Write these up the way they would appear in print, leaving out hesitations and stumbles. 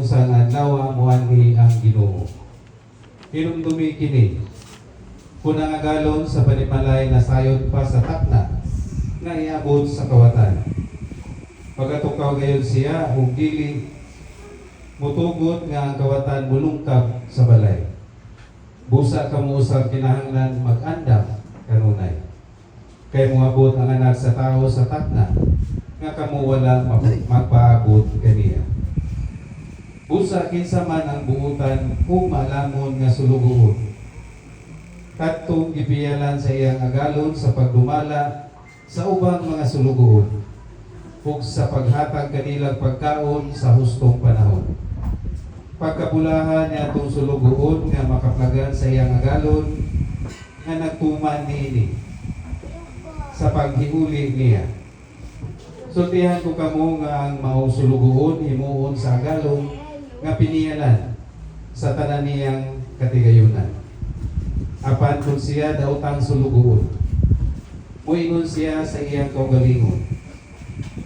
Sa adlaw muanhi ang Ginoo. Hinumdumi kini. Kunang agalon sa panimalay na sayod pa sa takna nga iabot sa kawatan. Pagatukaw gayon siya ug dili mutugot nga ang kawatan mulungkab sa balay. Busa kamo usab kinahanglan mag-andam kanunay. Kay moabot ang anak sa tao sa takna nga kamo wala magpaabot kaniya. Busa kinsa man ang buutan kung maalamon nga sulugoon. Kadtong gipiyalan sa iyang agalon sa pagdumala sa ubang mga sulugoon ug sa paghatag kanilang pagkaon sa hustong panahon. Pagkabulahan niya itong sulugoon nga makaplagan sa iyang agalon nga nagtuman niini sa paghiuli niya. Sultihan ko kamo nga ang maong sulugoon himuon sa agalon nga piniyalan sa tanan niyang katigayunan. Apan kung siya daotang sulugoon, muingon siya sa iyang kaugalingon,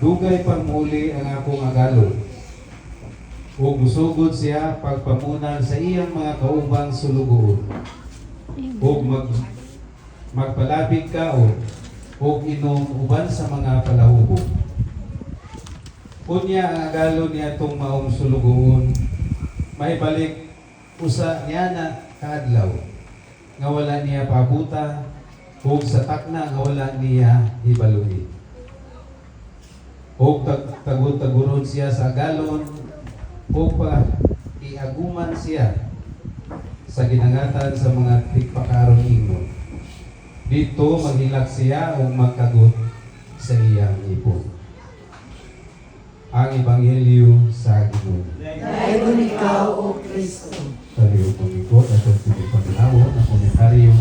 dugay pangmuli ang akong agalon, ug musugod siya pagpamunan sa iyang mga kaubang sulugoon, ug magpalapig kaon, ug inom uban sa mga palahubog. Kunya ang agalon niya itong maong sulugoon, may balik usa niya na kaadlaw nga wala niya pabuta ug sa takna nga wala niya ibaluhi. Ug tagud-taguron siya sa agalon ug iaguman siya sa ginangatan sa mga tigpakaron ingon. Dito maghilak siya ug magkagot sa iyang ipon. Ang Ebanghelyo sa Ginoo. Dayon ikaw, O Kristo. Sa liyo po ito, at ang pagkakawon, ang komentaryo